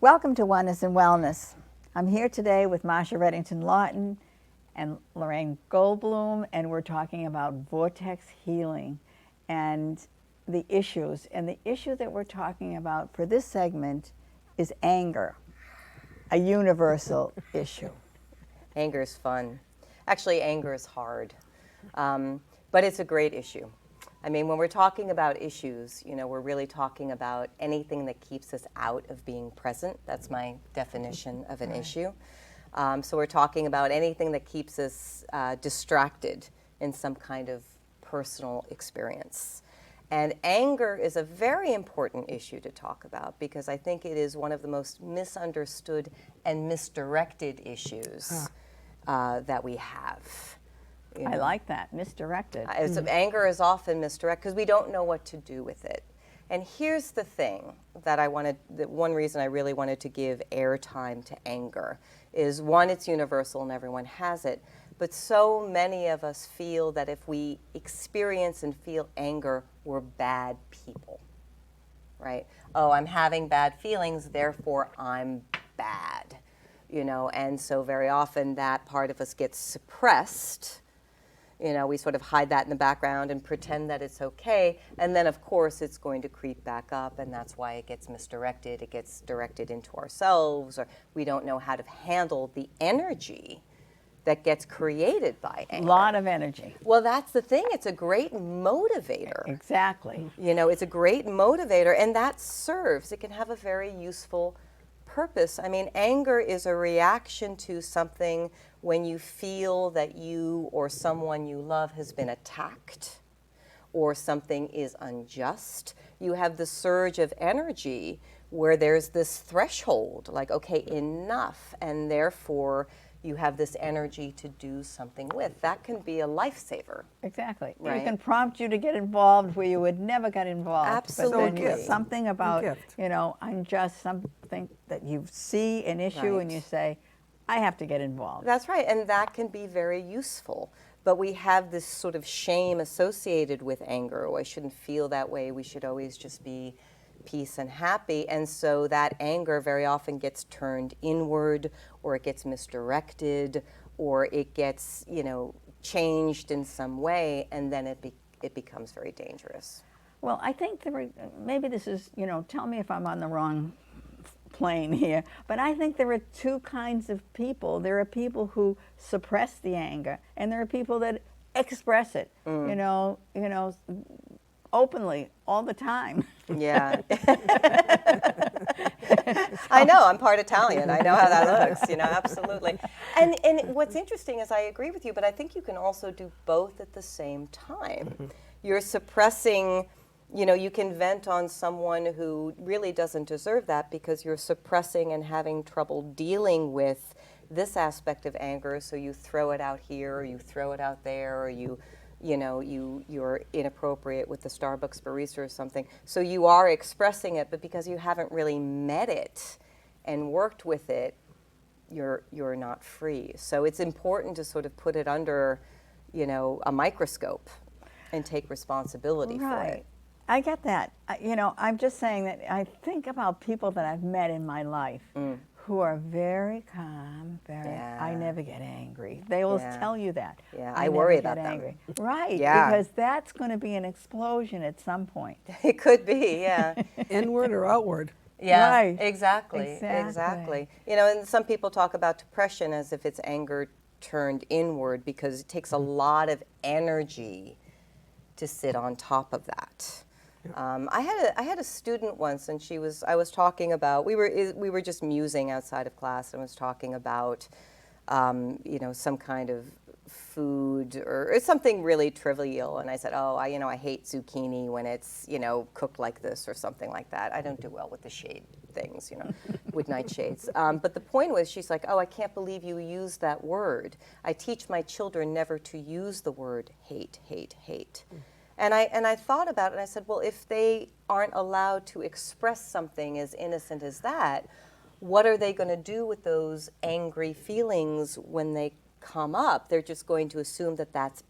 Welcome to Oneness and Wellness. I'm here today with Marsha Reddington Lawton and Lorraine Goldblum, and we're talking about vortex healing and the issues. And the issue that we're talking about for this segment is anger, a universal issue. Anger is fun. Actually, anger is hard, but it's a great issue. I mean, when we're talking about issues, we're really talking about anything that keeps us out of being present. That's my definition of an issue. So we're talking about anything that keeps us distracted in some kind of personal experience. And anger is a very important issue to talk about because I think it is one of the most misunderstood and misdirected issues that we have. I like that, misdirected. Anger is often misdirected because we don't know what to do with it. And here's the thing that one reason I really wanted to give airtime to anger is, one, it's universal and everyone has it, but so many of us feel that if we experience and feel anger, we're bad people, right? Oh, I'm having bad feelings, therefore I'm bad, and so very often that part of us gets suppressed. We sort of hide that in the background and pretend that it's okay. And then, of course, it's going to creep back up, and that's why it gets misdirected. It gets directed into ourselves, or we don't know how to handle the energy that gets created by anger. A lot of energy. Well, that's the thing. It's a great motivator. Exactly. It's a great motivator, and that serves. It can have a very useful purpose. I mean, anger is a reaction to something when you feel that you or someone you love has been attacked or something is unjust. You have the surge of energy where there's this threshold, like, okay, enough, and therefore you have this energy to do something with. That can be a lifesaver. Exactly. Right? It can prompt you to get involved where you would never get involved. Absolutely. But then something about, unjust, something that you see an issue and you say, I have to get involved. That's right, and that can be very useful. But we have this sort of shame associated with anger. Oh, I shouldn't feel that way. We should always just be peace and happy. And so that anger very often gets turned inward, or it gets misdirected, or it gets, changed in some way, and then it becomes very dangerous. Well, I think maybe this is, tell me if I'm on the wrong plane here, but I think there are two kinds of people. There are people who suppress the anger, and there are people that express it, openly all the time. Yeah. I know, I'm part Italian. I know how that looks, absolutely. And what's interesting is I agree with you, but I think you can also do both at the same time. Mm-hmm. You're suppressing, you can vent on someone who really doesn't deserve that because you're suppressing and having trouble dealing with this aspect of anger, so you throw it out here, or you throw it out there, or you're inappropriate with the Starbucks barista or something. So you are expressing it, but because you haven't really met it and worked with it, you're not free. So it's important to sort of put it under, a microscope and take responsibility for it. I get that. I'm just saying that I think about people that I've met in my life who are very calm, I never get angry. They will tell you that. Yeah, I worry about angry. Them. Right, yeah. Because that's going to be an explosion at some point. It could be, yeah. Inward or outward. Yeah, right. Exactly. And some people talk about depression as if it's anger turned inward because it takes a lot of energy to sit on top of that. I had a student once, and I was talking about, we were just musing outside of class, and was talking about, some kind of food or something really trivial, and I said, oh, I hate zucchini when it's, cooked like this or something like that. I don't do well with the shade things, with nightshades. But the point was, she's like, oh, I can't believe you used that word. I teach my children never to use the word hate, hate, hate. And I thought about it, and I said, well, if they aren't allowed to express something as innocent as that, what are they going to do with those angry feelings when they come up? They're just going to assume that that's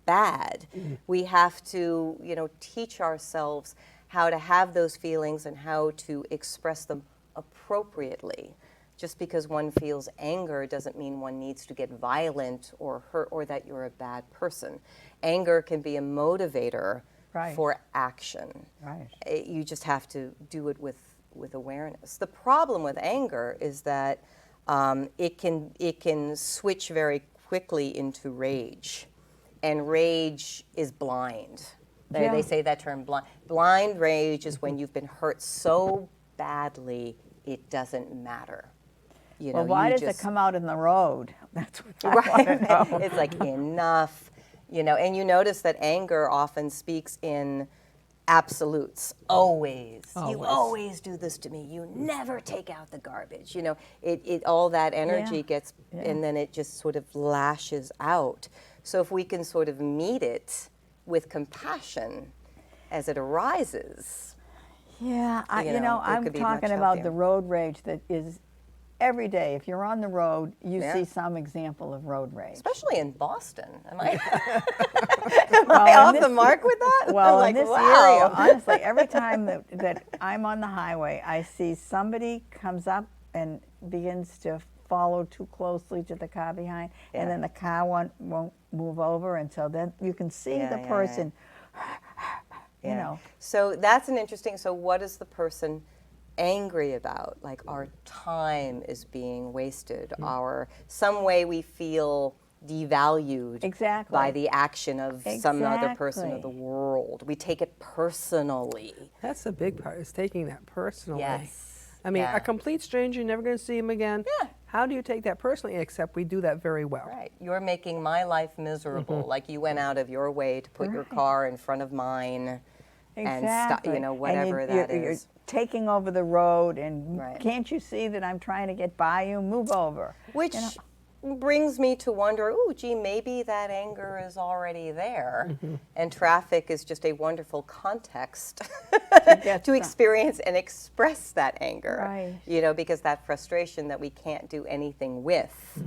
bad. Mm-hmm. We have to, teach ourselves how to have those feelings and how to express them appropriately. Just because one feels anger doesn't mean one needs to get violent or hurt or that you're a bad person. Anger can be a motivator for action. You just have to do it with awareness. The problem with anger is that it can switch very quickly into rage, and rage is blind. They say that term, blind. Blind rage is when you've been hurt so badly it doesn't matter. You know, well, why does it come out in the road? That's what I want to know. It's like, enough, you know, and you notice that anger often speaks in absolutes. Always. You always do this to me. You never take out the garbage. You know, it all that energy gets, and then it just sort of lashes out. So if we can sort of meet it with compassion as it arises. Yeah, I'm talking about the road rage that is every day. If you're on the road, you see some example of road rage. Especially in Boston. Am I off the mark with that? Well, like, in this area, honestly, every time that I'm on the highway, I see somebody comes up and begins to follow too closely to the car behind, and then the car won't move over, and so then you can see the person, you know. So that's an interesting, so what is the person angry about? Like, our time is being wasted, some way we feel devalued by the action of some other person of the world. We take it personally. That's the big part, is taking that personally. Yes. I mean, a complete stranger, you're never going to see him again. Yeah. How do you take that personally? Except we do that very well. Right. You're making my life miserable. Like, you went out of your way to put your car in front of mine. And you know, whatever and that is. You're taking over the road, and can't you see that I'm trying to get by you? Move over. Which brings me to wonder, gee, maybe that anger is already there, and traffic is just a wonderful context to experience and express that anger. You know, because that frustration that we can't do anything with,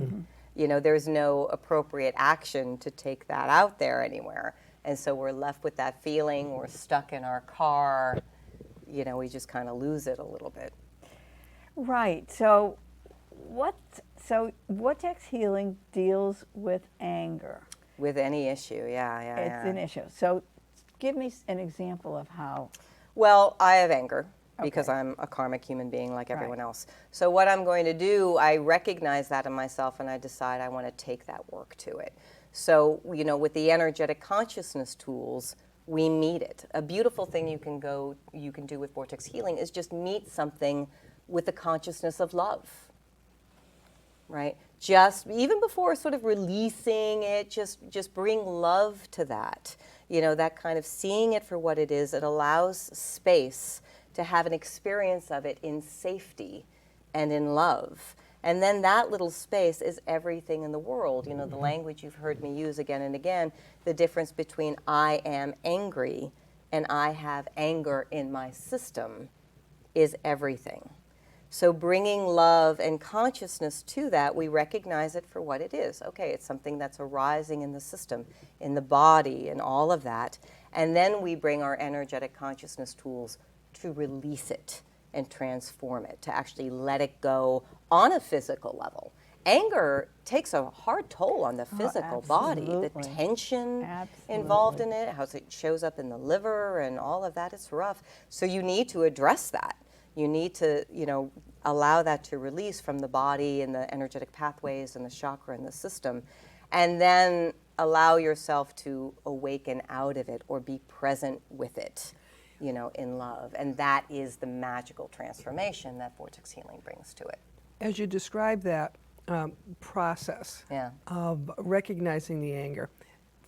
you know, there's no appropriate action to take that out there anywhere. And so we're left with that feeling, we're stuck in our car, you know, we just kind of lose it a little bit. Right. So vortex healing deals with anger. With any issue, It's an issue. So give me an example of how. Well, I have anger because I'm a karmic human being like everyone else. So what I'm going to do, I recognize that in myself, and I decide I want to take that work to it. So, you know, with the energetic consciousness tools, we meet it. A beautiful thing you can do with vortex healing is just meet something with the consciousness of love, right? Just even before sort of releasing it, just bring love to that. You know, that kind of seeing it for what it is. It allows space to have an experience of it in safety and in love. And then that little space is everything in the world. You know, the language you've heard me use again and again, the difference between I am angry and I have anger in my system is everything. So bringing love and consciousness to that, we recognize it for what it is. Okay, it's something that's arising in the system, in the body, and all of that. And then we bring our energetic consciousness tools to release it and transform it, to actually let it go on a physical level. Anger takes a hard toll on the physical body. The tension involved in it, how it shows up in the liver and all of that, it's rough. So you need to address that. You need to, you know, allow that to release from the body and the energetic pathways and the chakra and the system, and then allow yourself to awaken out of it or be present with it, you know, in love. And that is the magical transformation that vortex healing brings to it. As you describe that process of recognizing the anger,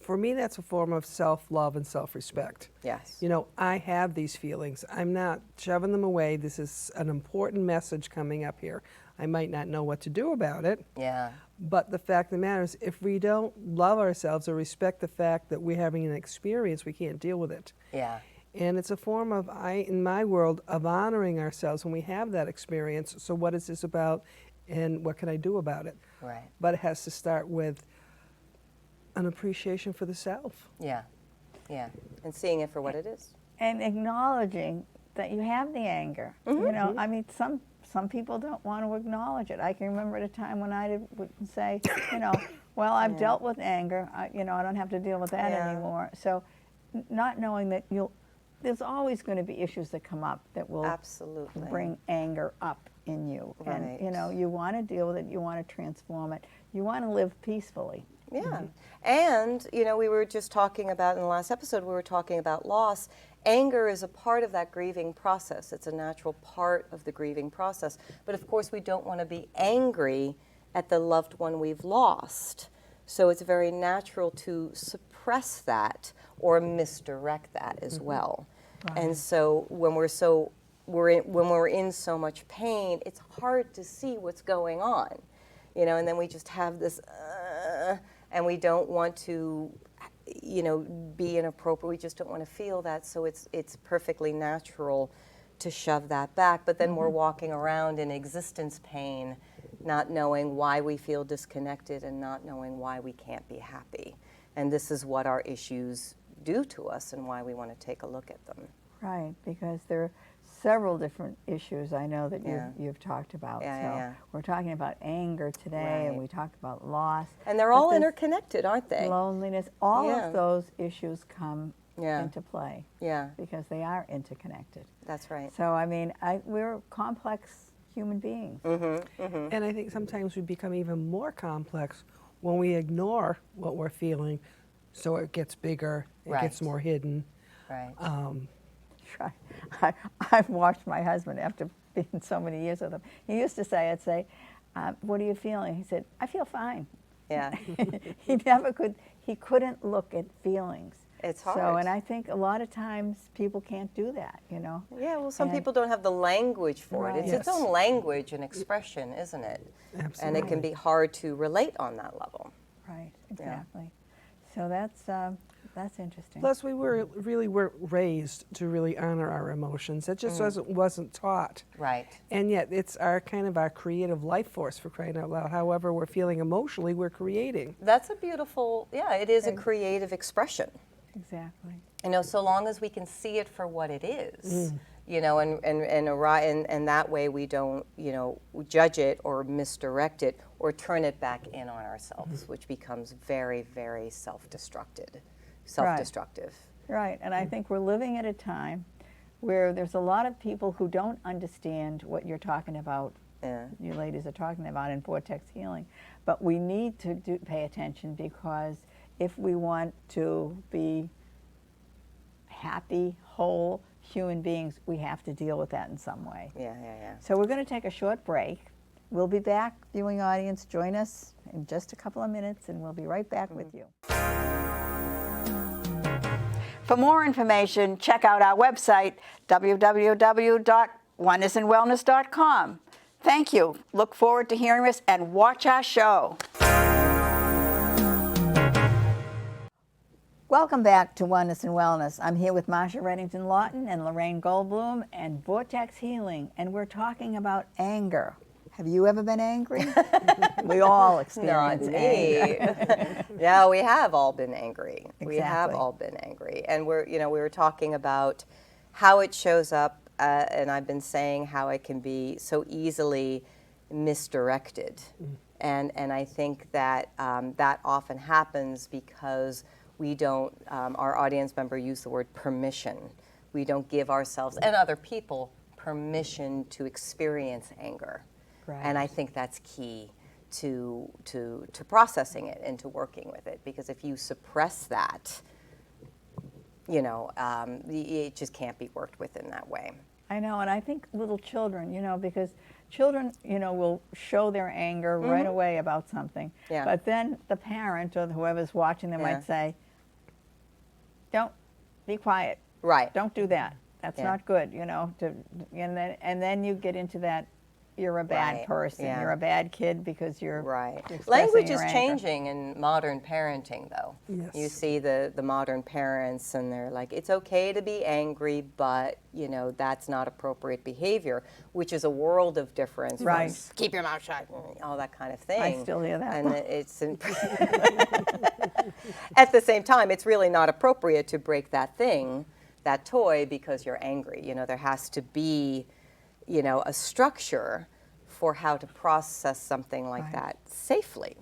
for me that's a form of self-love and self-respect. Yes. You know, I have these feelings. I'm not shoving them away. This is an important message coming up here. I might not know what to do about it. Yeah. But the fact of the matter is, if we don't love ourselves or respect the fact that we're having an experience, we can't deal with it. Yeah. And it's a form of, in my world, of honoring ourselves when we have that experience. So what is this about, and what can I do about it? Right. But it has to start with an appreciation for the self. Yeah, yeah, and seeing it for what it is. And acknowledging that you have the anger. You know, I mean, some people don't want to acknowledge it. I can remember at a time when I would say, well, I've dealt with anger. I don't have to deal with that anymore. So not knowing that there's always going to be issues that come up that will Absolutely. bring anger up in you. Right. And, you want to deal with it. You want to transform it. You want to live peacefully. Yeah. And, we were just talking about, in the last episode, we were talking about loss. Anger is a part of that grieving process. It's a natural part of the grieving process. But of course, we don't want to be angry at the loved one we've lost. So it's very natural to suppress that or misdirect that as well. Right. And so when we're in so much pain, it's hard to see what's going on. And then we just have this and we don't want to be inappropriate. We just don't want to feel that. So it's perfectly natural to shove that back. But then we're walking around in existence pain, not knowing why we feel disconnected and not knowing why we can't be happy. And this is what our issues do to us and why we want to take a look at them. Right, because there are several different issues I know that you've talked about. We're talking about anger today, and we talked about loss. And they're all interconnected, aren't they? Loneliness, all of those issues come into play. Yeah. Because they are interconnected. That's right. So, we're complex human beings. And I think sometimes we become even more complex when we ignore what we're feeling, so it gets bigger, it gets more hidden. Right. I've watched my husband after being so many years with him. He used to say, I'd say, what are you feeling? He said, I feel fine. Yeah. He couldn't look at feelings. It's hard. So, and I think a lot of times people can't do that, Yeah, well, some people don't have the language for it. It's its own language and expression, isn't it? Absolutely. And it can be hard to relate on that level. Right, exactly. So that's interesting. Plus, we weren't raised to really honor our emotions. That just wasn't taught. Right. And yet, it's our creative life force, for crying out loud. However we're feeling emotionally, we're creating. That's a beautiful, it is a creative expression. Exactly. So long as we can see it for what it is, and that way we don't, judge it or misdirect it or turn it back in on ourselves, which becomes very, very self-destructive. Right, and I think we're living at a time where there's a lot of people who don't understand what you're talking about, you ladies are talking about in vortex healing, but we need to pay attention, because if we want to be happy, whole human beings, we have to deal with that in some way. Yeah. So we're going to take a short break. We'll be back, viewing audience. Join us in just a couple of minutes, and we'll be right back with you. For more information, check out our website, www.onenessandwellness.com. Thank you. Look forward to hearing us, and watch our show. Welcome back to Oneness and Wellness. I'm here with Marsha Reddington Lawton and Lorraine Goldblum and Vortex Healing, and we're talking about anger. Have you ever been angry? We all experience anger. Yeah, we have all been angry. Exactly. We have all been angry. And we were talking about how it shows up, and I've been saying how it can be so easily misdirected. And I think that that often happens because we don't, our audience member used the word permission. We don't give ourselves and other people permission to experience anger. Right. And I think that's key to processing it and to working with it, because if you suppress that, it just can't be worked with in that way. I know, and I think little children, because children, will show their anger right away about something. Yeah. But then the parent or whoever's watching them might say, don't, be quiet. Right. Don't do that. That's not good, and then you get into that, you're a bad person. Yeah. You're a bad kid because you're Language your is anger. Changing in modern parenting, though. Yes. You see the modern parents, and they're like, it's okay to be angry, but that's not appropriate behavior, which is a world of difference. Right. Keep your mouth shut, all that kind of thing. I still hear that. And it's at the same time, it's really not appropriate to break that toy, because you're angry. There has to be you know, a structure for how to process something like Right. that safely.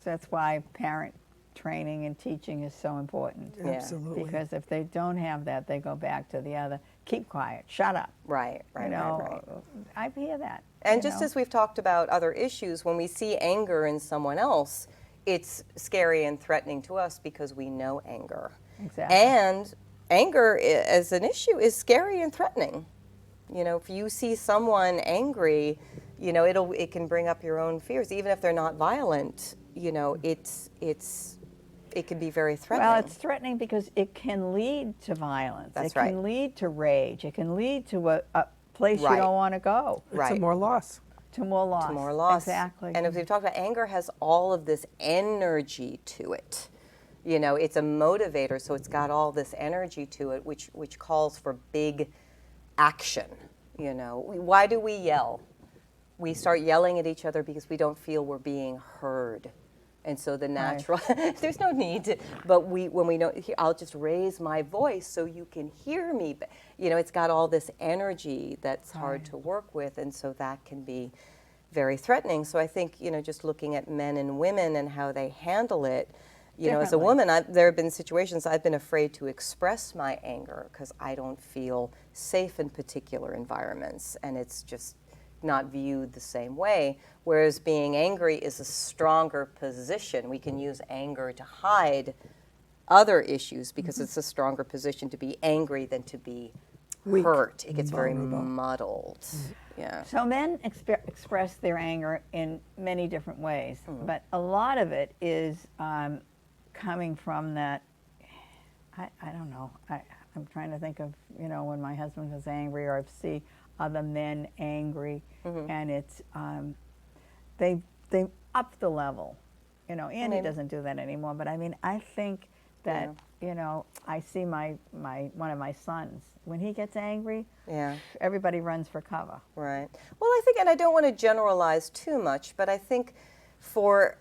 So that's why parent training and teaching is so important. Yeah. Absolutely. Because if they don't have that, they go back to the other, keep quiet, shut up. Right, right, You know, right, right. I hear that. And you just know. as we've talked about other issues, when we see anger in someone else, it's scary and threatening to us because we know anger. Exactly. And anger as an issue is scary and threatening. You know, if you see someone angry, you know, it can bring up your own fears, even if they're not violent. You know, it can be very threatening. Well, it's threatening because it can lead to violence. That's it can right. lead to rage. It can lead to a place you Right. don't want to go. Right. To more loss. To more loss. To more loss. Exactly. And as we've talked about, anger has all of this energy to it. You know, it's a motivator, so it's got all this energy to it, which calls for big action. You know, why do we yell? We start yelling at each other because we don't feel we're being heard. And so the natural, there's no need to, but when we know, I'll just raise my voice so you can hear me. But, you know, it's got all this energy that's hard to work with, and so that can be very threatening. So I think, you know, just looking at men and women and how they handle it, you know, as a Differently. woman, there have been situations I've been afraid to express my anger because I don't feel safe in particular environments, and it's just not viewed the same way. Whereas being angry is a stronger position. We can use anger to hide other issues because it's a stronger position to be angry than to be Weak, hurt. It gets very vulnerable. muddled. Yeah. So men express their anger in many different ways, Mm-hmm. but a lot of it is coming from that, I don't know, I'm trying to think of, you know, when my husband was angry or I see other men angry, Mm-hmm. and it's, they up the level. You know, Andy mean- doesn't do that anymore, but I mean, I think that, you know, I see my one of my sons, when he gets angry, Yeah. everybody runs for cover. Right. Well, I think, and I don't want to generalize too much, but I think for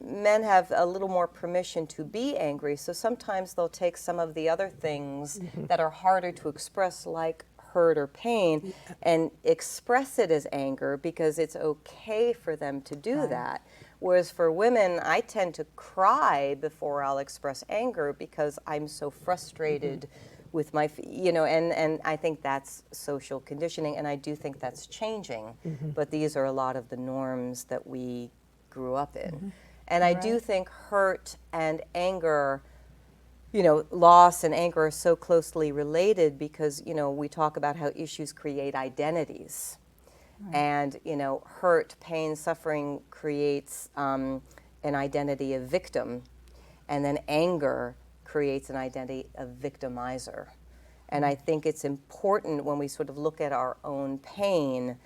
men have a little more permission to be angry, so sometimes they'll take some of the other things that are harder to express, like hurt or pain, and express it as anger because it's okay for them to do that. Whereas for women, I tend to cry before I'll express anger because I'm so frustrated with my, you know, and I think that's social conditioning, and I do think that's changing. But these are a lot of the norms that we grew up in. And I do think hurt and anger, you know, loss and anger are so closely related because, you know, we talk about how issues create identities. And, you know, hurt, pain, suffering creates an identity of victim. And then anger creates an identity of victimizer. And I think it's important when we sort of look at our own pain,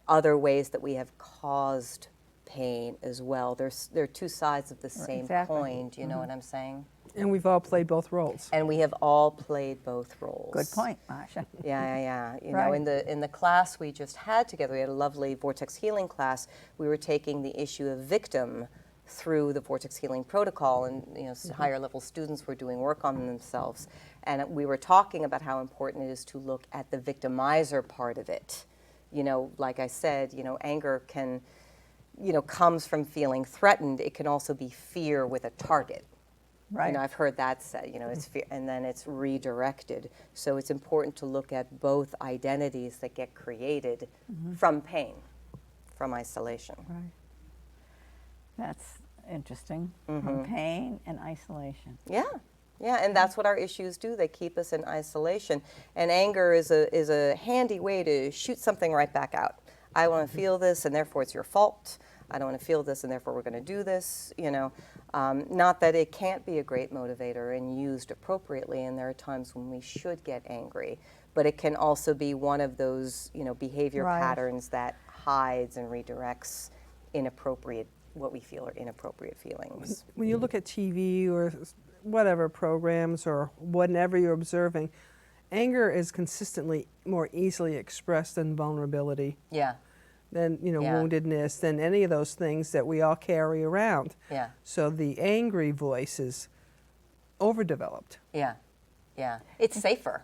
other ways that we have caused pain as well. There are two sides of the same Exactly. coin. Do you know what I'm saying? And we've all played both roles. And we have all played both roles. Good point, Marsha. Yeah. You know, Right. in the class we just had together, we had a lovely Vortex Healing class. We were taking the issue of victim through the Vortex Healing protocol, and you know, higher level students were doing work on themselves. And we were talking about how important it is to look at the victimizer part of it. You know, like I said, you know, anger can, you know, comes from feeling threatened. It can also be fear with a target. Right. You know, I've heard that said, you know, it's fear, and then it's redirected. So it's important to look at both identities that get created from pain, from isolation. Right. That's interesting. From pain and isolation. Yeah, and that's what our issues do. They keep us in isolation. And anger is a handy way to shoot something right back out. I want to feel this, and therefore it's your fault. I don't want to feel this, and therefore we're going to do this. You know, not that it can't be a great motivator and used appropriately, and there are times when we should get angry. But it can also be one of those, you know, behavior Right. patterns that hides and redirects inappropriate, what we feel are inappropriate feelings. When you look at TV or whatever programs or whatever you're observing, anger is consistently more easily expressed than vulnerability, Yeah, than, you know, Yeah. woundedness, than any of those things that we all carry around. yeah. So the angry voice is overdeveloped. Yeah, it's safer.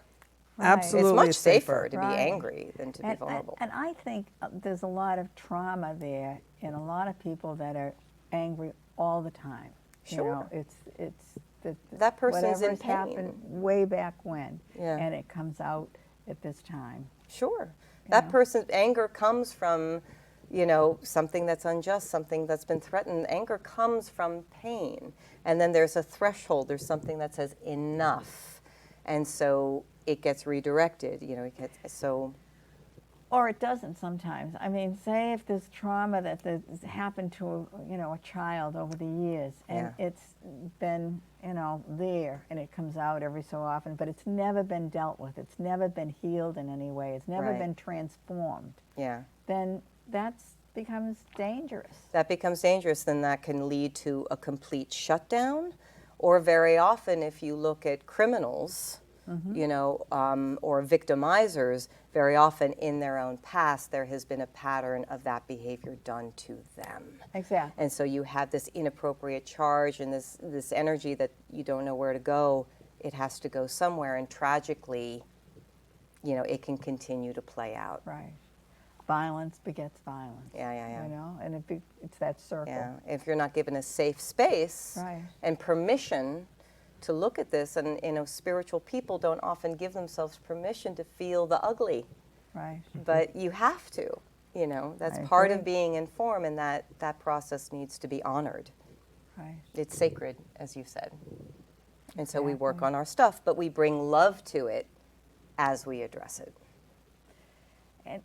Absolutely, It's much safer to Right. be angry than to be vulnerable. And I think there's a lot of trauma there in a lot of people that are angry all the time. You Sure. know, it's That person's in whatever's pain. happened way back when, Yeah. and it comes out at this time. Sure. That know? person's anger comes from, something that's unjust, something that's been threatened. Anger comes from pain. And then there's a threshold. There's something that says enough. And so it gets redirected, Or it doesn't sometimes. I mean, say if there's trauma that's happened to a child over the years, and Yeah. it's been there, and it comes out every so often, but it's never been dealt with. It's never been healed in any way. It's never Right. been transformed. Yeah. Then that becomes dangerous. That becomes dangerous, then that can lead to a complete shutdown. Or very often, if you look at criminals, or victimizers, very often in their own past, there has been a pattern of that behavior done to them. Exactly. And so you have this inappropriate charge and this energy that you don't know where to go. It has to go somewhere, and tragically, it can continue to play out. Right. Violence begets violence. Yeah. And it's that circle. Yeah, if you're not given a safe space Right. and permission to look at this, and spiritual people don't often give themselves permission to feel the ugly, Right. but you have to. That's I part agree. of being in form, and that process needs to be honored. Right. It's sacred, as you said. And so we work Exactly. on our stuff, but we bring love to it as we address it. And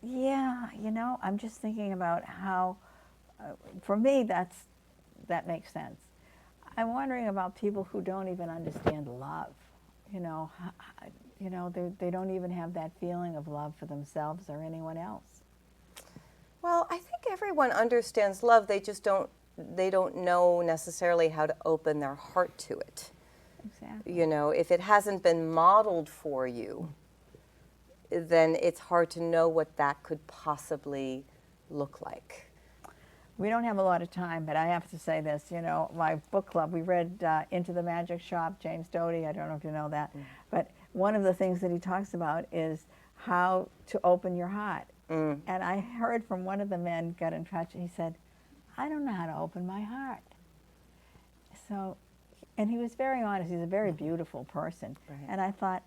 I'm just thinking about how, for me, that makes sense. I'm wondering about people who don't even understand love. They don't even have that feeling of love for themselves or anyone else. Well, I think everyone understands love. They just don't know necessarily how to open their heart to it. Exactly. If it hasn't been modeled for you, then it's hard to know what that could possibly look like. We don't have a lot of time, but I have to say this. My book club, we read Into the Magic Shop, James Doty. I don't know if you know that. But one of the things that he talks about is how to open your heart. And I heard from one of the men got in touch, and he said, I don't know how to open my heart. So, and he was very honest. He's a very beautiful person. Right. And I thought,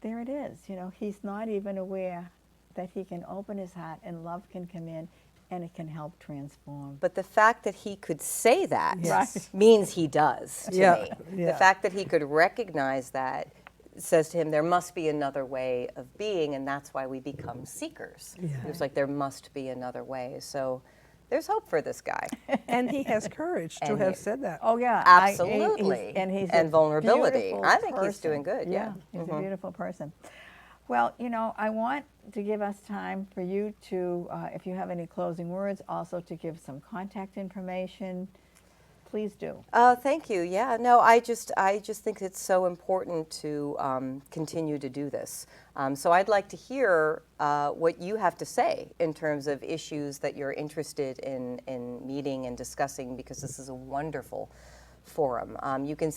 there it is. He's not even aware that he can open his heart and love can come in and it can help transform. But the fact that he could say that Yes. means he does to Yeah, me. yeah. The fact that he could recognize that says to him, there must be another way of being, and that's why we become seekers. Yeah. It was like, there must be another way. So there's hope for this guy. And he has courage to And have he- said that. Oh yeah, Absolutely. he's And a vulnerability. beautiful I think he's person. doing good, yeah. He's a beautiful person. Well, I want to give us time for you to, if you have any closing words, also to give some contact information. Please do. Thank you. Yeah, no, I just think it's so important to continue to do this. So I'd like to hear what you have to say in terms of issues that you're interested in meeting and discussing, because this is a wonderful forum. You can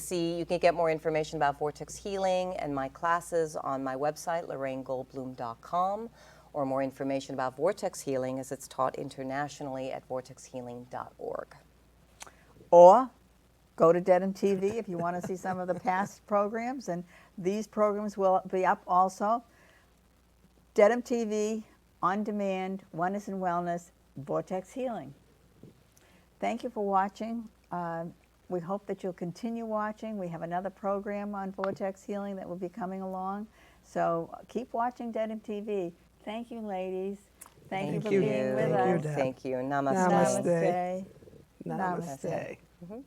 get more information about Vortex Healing and my classes on my website, LorraineGoldblum.com, or more information about Vortex Healing as it's taught internationally at vortexhealing.org. Or go to Dedham TV if you want to see some of the past programs, and these programs will be up also. Dedham TV, On Demand, Oneness and Wellness, Vortex Healing. Thank you for watching. We hope that you'll continue watching. We have another program on Vortex Healing that will be coming along. So keep watching Dedham TV. Thank you, ladies. Thank you for being with Thank you, us. Deb. Thank you. Namaste. Namaste. Namaste. Namaste. Mhm.